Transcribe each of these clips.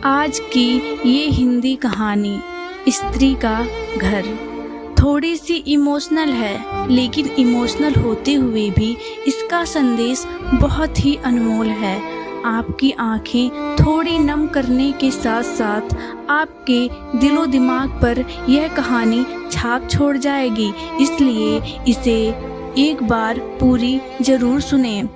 आज की ये हिंदी कहानी स्त्री का घर थोड़ी सी इमोशनल है, लेकिन इमोशनल होते हुए भी इसका संदेश बहुत ही अनमोल है। आपकी आंखें थोड़ी नम करने के साथ साथ आपके दिलो दिमाग पर यह कहानी छाप छोड़ जाएगी, इसलिए इसे एक बार पूरी जरूर सुनें।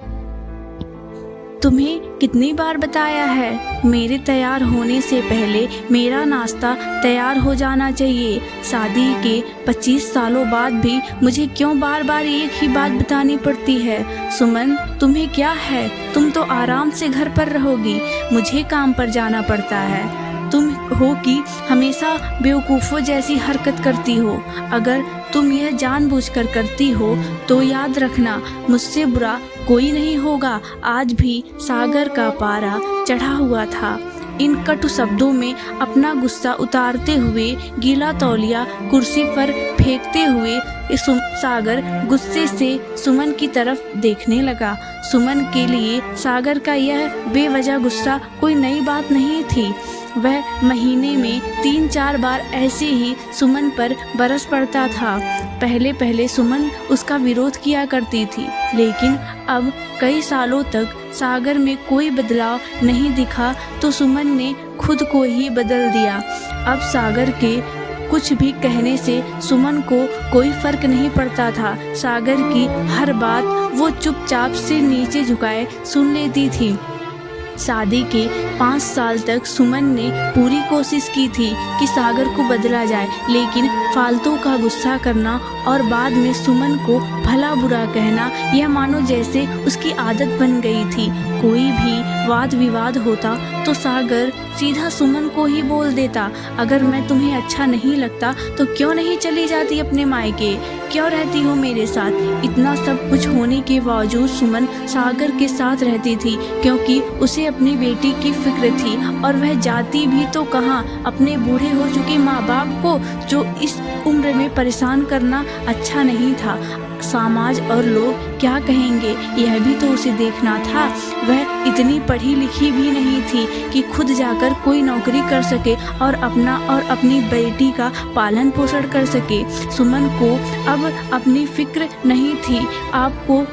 तुम्हें कितनी बार बताया है, मेरे तैयार होने से पहले मेरा नाश्ता तैयार हो जाना चाहिए। शादी के 25 सालों बाद भी मुझे क्यों बार बार एक ही बात बतानी पड़ती है? सुमन, तुम्हें क्या है? तुम तो आराम से घर पर रहोगी, मुझे काम पर जाना पड़ता है। तुम हो कि हमेशा बेवकूफ़ों जैसी हरकत करती हो। अगर तुम यह जानबूझकर करती हो तो याद रखना, मुझसे बुरा कोई नहीं होगा। आज भी सागर का पारा चढ़ा हुआ था। इन कटु शब्दों में अपना गुस्सा उतारते हुए गीला तौलिया कुर्सी पर फेंकते हुए सागर गुस्से से सुमन की तरफ देखने लगा। सुमन के लिए सागर का यह बेवजह गुस्सा कोई नई बात नहीं थी। वह महीने में 3-4 बार ऐसे ही सुमन पर बरस पड़ता था। पहले पहले सुमन उसका विरोध किया करती थी, लेकिन अब कई सालों तक सागर में कोई बदलाव नहीं दिखा तो सुमन ने खुद को ही बदल दिया। अब सागर के कुछ भी कहने से सुमन को कोई फर्क नहीं पड़ता था। सागर की हर बात वो चुपचाप से नीचे झुकाए सुन लेती थी। शादी के 5 साल तक सुमन ने पूरी कोशिश की थी कि सागर को बदला जाए, लेकिन फालतू का गुस्सा करना और बाद में सुमन को भला बुरा कहना, यह मानो जैसे उसकी आदत बन गई थी। कोई भी वाद विवाद होता तो सागर सीधा सुमन को ही बोल देता, अगर मैं तुम्हें अच्छा नहीं लगता तो क्यों नहीं चली जाती अपने मायके, क्यों रहती हो मेरे साथ? इतना सब कुछ होने के बावजूद सुमन सागर के साथ रहती थी, क्योंकि उसे अपनी बेटी की फिक्र थी। और वह जाती भी तो कहाँ, अपने बूढ़े हो चुके माँ बाप को, जो इस उम्र में परेशान करना अच्छा नहीं था। समाज और लोग क्या कहेंगे, यह भी तो उसे देखना था। वह इतनी पढ़ी लिखी भी नहीं थी कि खुद जाकर कोई नौकरी कर सके और अपना और अपनी बेटी का पालन पोषण कर सके। सुमन को अब अपनी फिक्र नहीं थी, आपको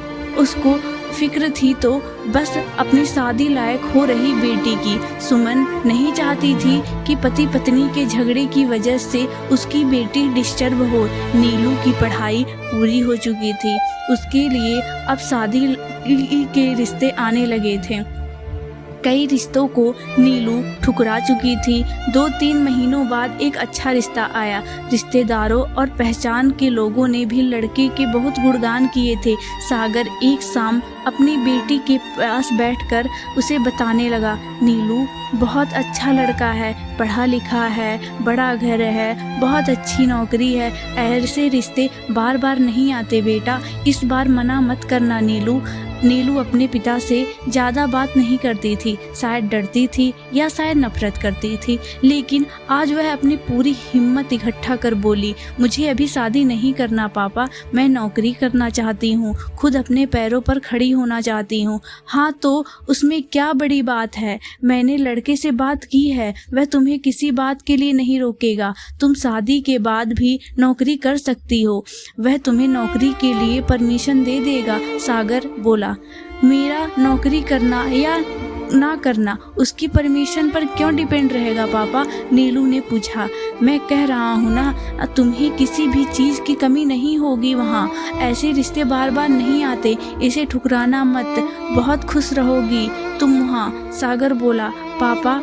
उसको फिक्र थी तो बस अपनी शादी लायक हो रही बेटी की। सुमन नहीं चाहती थी कि पति पत्नी के झगड़े की वजह से उसकी बेटी डिस्टर्ब हो। नीलू की पढ़ाई पूरी हो चुकी थी, उसके लिए अब शादी के रिश्ते आने लगे थे। कई रिश्तों को नीलू ठुकरा चुकी थी। 2-3 महीनों बाद एक अच्छा रिश्ता आया। रिश्तेदारों और पहचान के लोगों ने भी लड़के के बहुत गुणगान किए थे। सागर एक शाम अपनी बेटी के पास बैठकर उसे बताने लगा, नीलू बहुत अच्छा लड़का है, पढ़ा लिखा है, बड़ा घर है, बहुत अच्छी नौकरी है। ऐसे रिश्ते बार बार नहीं आते बेटा, इस बार मना मत करना। नीलू अपने पिता से ज़्यादा बात नहीं करती थी, शायद डरती थी या शायद नफरत करती थी, लेकिन आज वह अपनी पूरी हिम्मत इकट्ठा कर बोली, मुझे अभी शादी नहीं करना पापा, मैं नौकरी करना चाहती हूँ, खुद अपने पैरों पर खड़ी होना चाहती हूँ। हाँ तो उसमें क्या बड़ी बात है, मैंने लड़के से बात की है, वह तुम्हें किसी बात के लिए नहीं रोकेगा। तुम शादी के बाद भी नौकरी कर सकती हो, वह तुम्हें नौकरी के लिए परमिशन दे देगा। सागर बोला, मेरा नौकरी करना या ना करना उसकी परमिशन पर क्यों डिपेंड रहेगा पापा? नीलू ने पूछा। मैं कह रहा हूँ ना, तुम्हें किसी भी चीज़ की कमी नहीं होगी वहाँ। ऐसे रिश्ते बार बार नहीं आते, इसे ठुकराना मत, बहुत खुश रहोगी तुम वहाँ। सागर बोला, पापा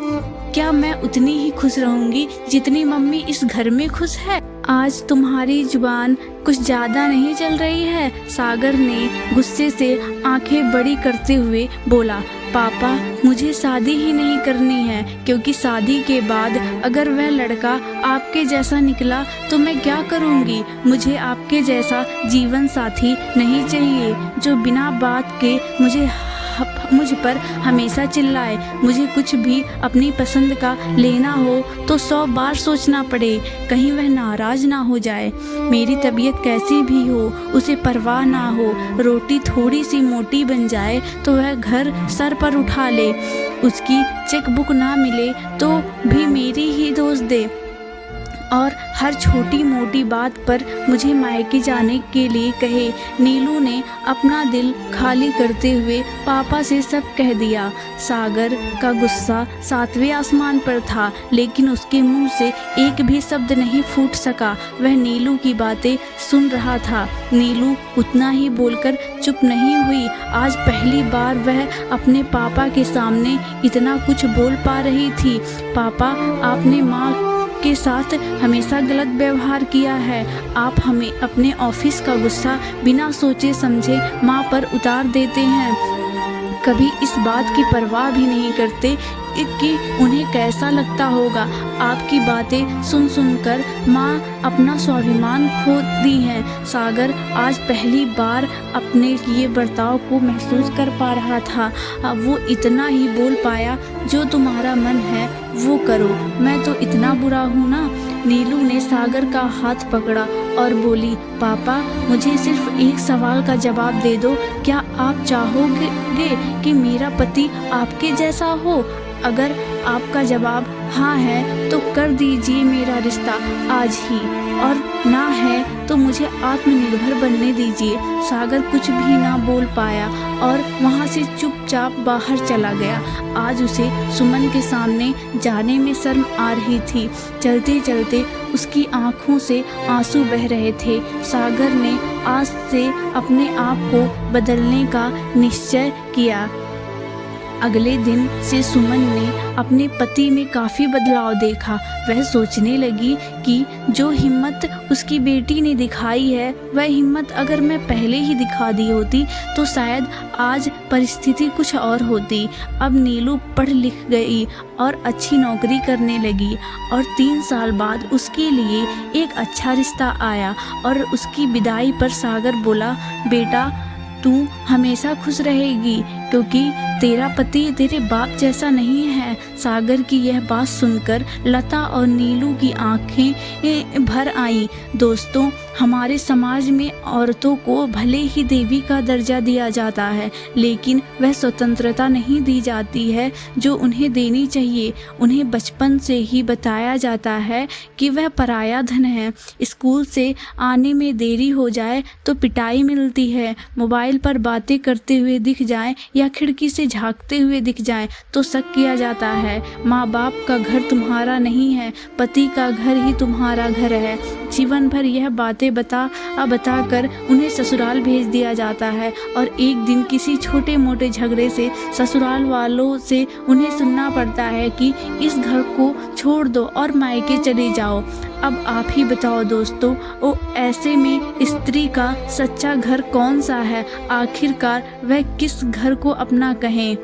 क्या मैं उतनी ही खुश रहूँगी जितनी मम्मी इस घर में खुश है? आज तुम्हारी जुबान कुछ ज़्यादा नहीं चल रही है? सागर ने गुस्से से आंखें बड़ी करते हुए बोला, पापा मुझे शादी ही नहीं करनी है, क्योंकि शादी के बाद अगर वह लड़का आपके जैसा निकला तो मैं क्या करूँगी? मुझे आपके जैसा जीवन साथी नहीं चाहिए, जो बिना बात के मुझ पर हमेशा चिल्लाए। मुझे कुछ भी अपनी पसंद का लेना हो तो 100 बार सोचना पड़े, कहीं वह नाराज ना हो जाए। मेरी तबीयत कैसी भी हो उसे परवाह ना हो, रोटी थोड़ी सी मोटी बन जाए तो वह घर सर पर उठा ले। उसकी चेकबुक ना मिले तो भी मेरी ही दोष दे और हर छोटी मोटी बात पर मुझे मायके जाने के लिए कहे। नीलू ने अपना दिल खाली करते हुए पापा से सब कह दिया। सागर का गुस्सा 7वें आसमान पर था, लेकिन उसके मुंह से एक भी शब्द नहीं फूट सका। वह नीलू की बातें सुन रहा था। नीलू उतना ही बोलकर चुप नहीं हुई। आज पहली बार वह अपने पापा के सामने इतना कुछ बोल पा रही थी। पापा, आपने माँ के साथ हमेशा गलत व्यवहार किया है। आप हमें अपने ऑफिस का गुस्सा बिना सोचे समझे माँ पर उतार देते हैं। कभी इस बात की परवाह भी नहीं करते कि उन्हें कैसा लगता होगा। आपकी बातें सुन सुनकर माँ अपना स्वाभिमान खो दी है। सागर आज पहली बार अपने किए बर्ताव को महसूस कर पा रहा था। अब वो इतना ही बोल पाया, जो तुम्हारा मन है वो करो, मैं तो इतना बुरा हूँ ना। नीलू ने सागर का हाथ पकड़ा और बोली, पापा, मुझे सिर्फ एक सवाल का जवाब दे दो। क्या आप चाहोगे कि मेरा पति आपके जैसा हो? अगर आपका जवाब हाँ है तो कर दीजिए मेरा रिश्ता आज ही, और ना है तो मुझे आत्मनिर्भर बनने दीजिए। सागर कुछ भी ना बोल पाया और वहाँ से चुपचाप बाहर चला गया। आज उसे सुमन के सामने जाने में शर्म आ रही थी। चलते चलते उसकी आंखों से आंसू बह रहे थे। सागर ने आज से अपने आप को बदलने का निश्चय किया। अगले दिन से सुमन ने अपने पति में काफ़ी बदलाव देखा। वह सोचने लगी कि जो हिम्मत उसकी बेटी ने दिखाई है, वह हिम्मत अगर मैं पहले ही दिखा दी होती तो शायद आज परिस्थिति कुछ और होती। अब नीलू पढ़ लिख गई और अच्छी नौकरी करने लगी और 3 साल बाद उसके लिए एक अच्छा रिश्ता आया। और उसकी विदाई पर सागर बोला, बेटा, तू हमेशा खुश रहेगी क्योंकि तेरा पति तेरे बाप जैसा नहीं है। सागर की यह बात सुनकर लता और नीलू की आंखें भर आईं। दोस्तों, हमारे समाज में औरतों को भले ही देवी का दर्जा दिया जाता है, लेकिन वह स्वतंत्रता नहीं दी जाती है जो उन्हें देनी चाहिए। उन्हें बचपन से ही बताया जाता है कि वह पराया धन है। स्कूल से आने में देरी हो जाए तो पिटाई मिलती है। मोबाइल पर बातें करते हुए दिख जाएं या खिड़की से झांकते हुए दिख जाएं तो शक किया जाता है। माँ बाप का घर तुम्हारा नहीं है, पति का घर ही तुम्हारा घर है। जीवन भर यह बातें बता कर उन्हें ससुराल भेज दिया जाता है और एक दिन किसी छोटे मोटे झगड़े से ससुराल वालों से उन्हें सुनना पड़ता है कि इस घर को छोड़ दो और मायके चले जाओ। अब आप ही बताओ दोस्तों, ऐसे में स्त्री का सच्चा घर कौन सा है? आखिरकार वह किस घर को अपना कहें?